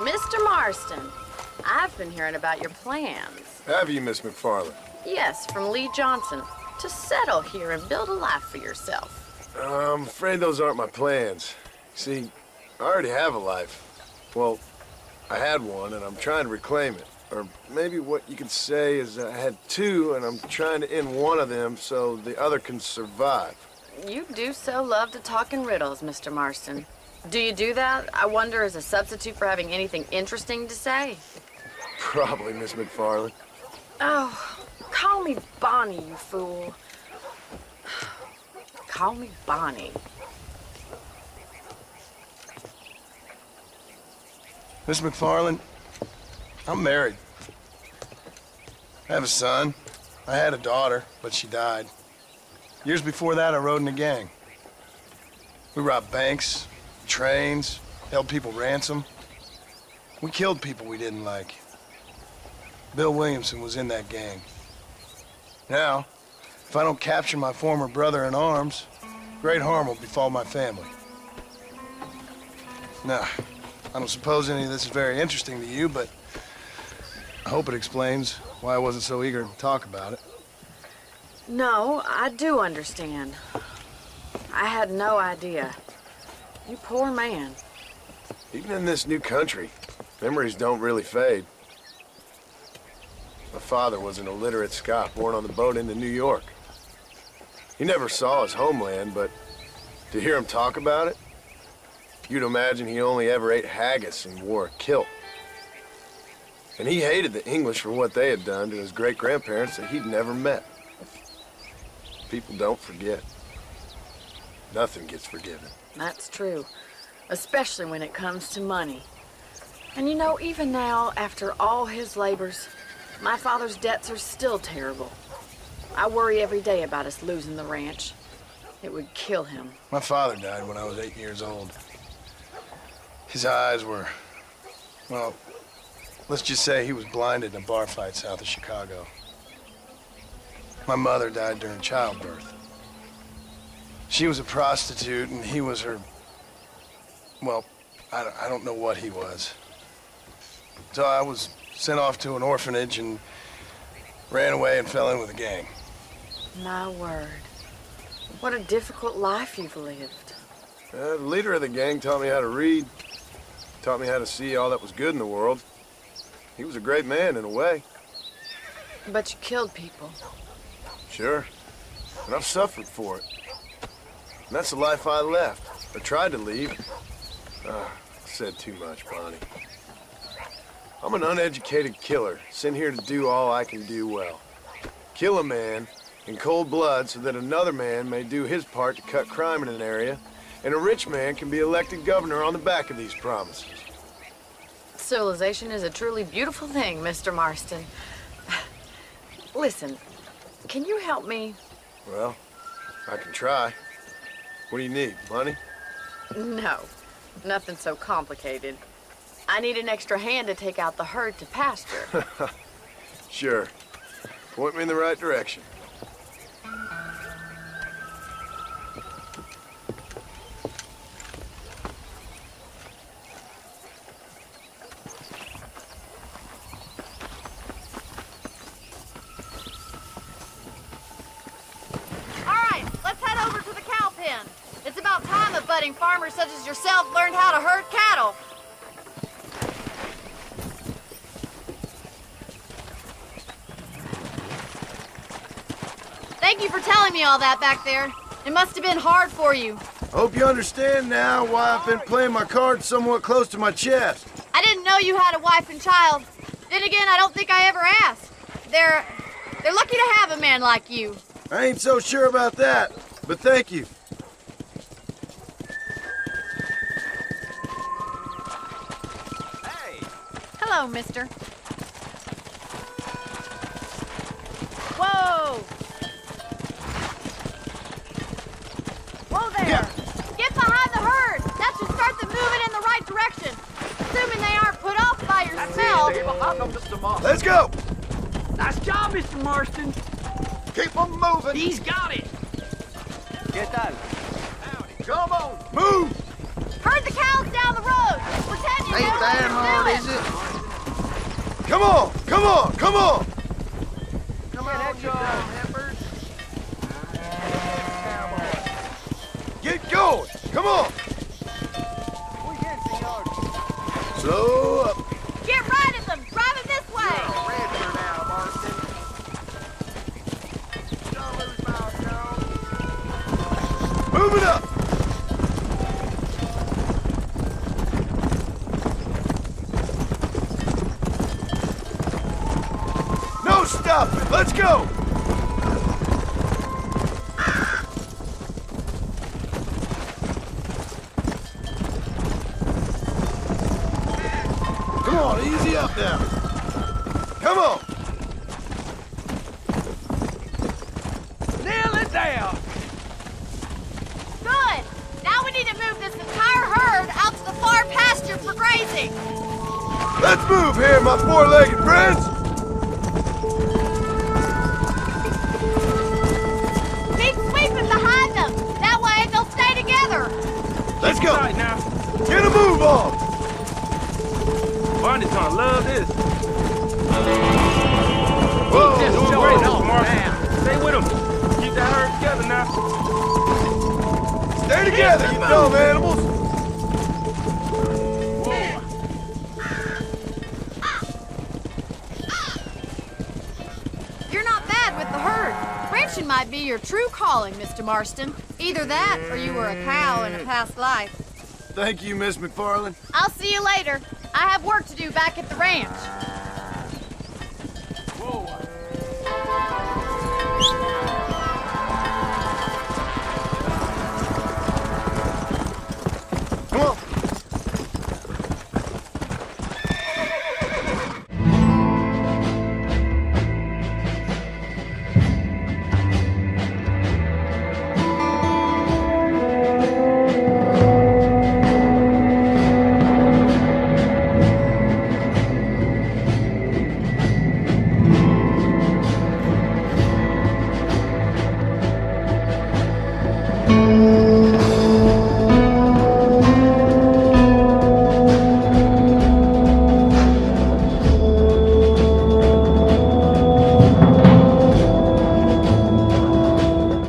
Mr. Marston, I've been hearing about your plans. Have you, Miss McFarland? Yes, from Lee Johnson. To settle here and build a life for yourself. I'm afraid those aren't my plans. See, I already have a life. Well, I had one, and I'm trying to reclaim it. Or maybe what you could say is I had two, and I'm trying to end one of them so the other can survive. You do so love to talk in riddles, Mr. Marston. Do you do that, I wonder, as a substitute for having anything interesting to say? Probably, Miss McFarland. Oh, call me Bonnie, you fool. Call me Bonnie. Miss McFarland, I'm married. I have a son. I had a daughter, but she died. Years before that, I rode in a gang. We robbed banks, trains, held people ransom. We killed people we didn't like. Bill Williamson was in that gang. Now, if I don't capture my former brother in arms, great harm will befall my family. Now, I don't suppose any of this is very interesting to you, but I hope it explains why I wasn't so eager to talk about it. No, I do understand. I had no idea. You poor man. Even in this new country, memories don't really fade. My father was an illiterate Scot born on the boat into New York. He never saw his homeland, but to hear him talk about it, you'd imagine he only ever ate haggis and wore a kilt. And he hated the English for what they had done to his great-grandparents that he'd never met. People don't forget. Nothing gets forgiven. That's true, especially when it comes to money. And you know, even now, after all his labors, my father's debts are still terrible. I worry every day about us losing the ranch. It would kill him. My father died when I was 8 years old. His eyes were, well, let's just say he was blinded in a bar fight south of Chicago. My mother died during childbirth. She was a prostitute and he was her, well, I don't know what he was. So I was sent off to an orphanage and ran away and fell in with a gang. My word. What a difficult life you've lived. The leader of the gang taught me how to read, taught me how to see all that was good in the world. He was a great man in a way. But you killed people. Sure, and I've suffered for it. And that's the life I left, or tried to leave. I said too much, Bonnie. I'm an uneducated killer, sent here to do all I can do well. Kill a man in cold blood so that another man may do his part to cut crime in an area, and a rich man can be elected governor on the back of these promises. Civilization is a truly beautiful thing, Mr. Marston. Listen, can you help me? Well, I can try. What do you need, money? No, nothing so complicated. I need an extra hand to take out the herd to pasture. Sure. Point me in the right direction. Budding farmers such as yourself learned how to herd cattle. Thank you for telling me all that back there. It must have been hard for you. Hope you understand now why I've been playing my cards somewhat close to my chest. I didn't know you had a wife and child. Then again, I don't think I ever asked. They're lucky to have a man like you. I ain't so sure about that, but thank you. Hello, mister. Whoa! Whoa there! Yeah. Get behind the herd! That should start them moving in the right direction. Assuming they aren't put off by your smell. Let's go! Nice job, Mr. Marston. Keep them moving. He's got it. ¿Qué tal? Come on, move! Herd the cows down the road. Pretend you're ain't that hard, is it? Come on, come on, come on! Come on, you dumb heifers. Get going, come on! Slow up. Get right at them! Drive them this way! Redder now, Marston. Don't lose my Joe. Move it up! No stopping, let's go! Come on, easy up now. Come on. Nail it down. Good! Now we need to move this entire herd out to the far pasture for grazing! Let's move here, my four-legged friends. Keep sweeping behind them! That way they'll stay together! Let's go. Right now. Get a move on. Barney's gonna love this. Whoa, Just whoa, straight whoa. off, man. Stay with him. Keep that herd together now. Stay together, you dumb animals. You're not bad with the herd. Ranching might be your true calling, Mr. Marston. Either that, or you were a cow in a past life. Thank you, Miss McFarland. I'll see you later. I have work to do back at the ranch.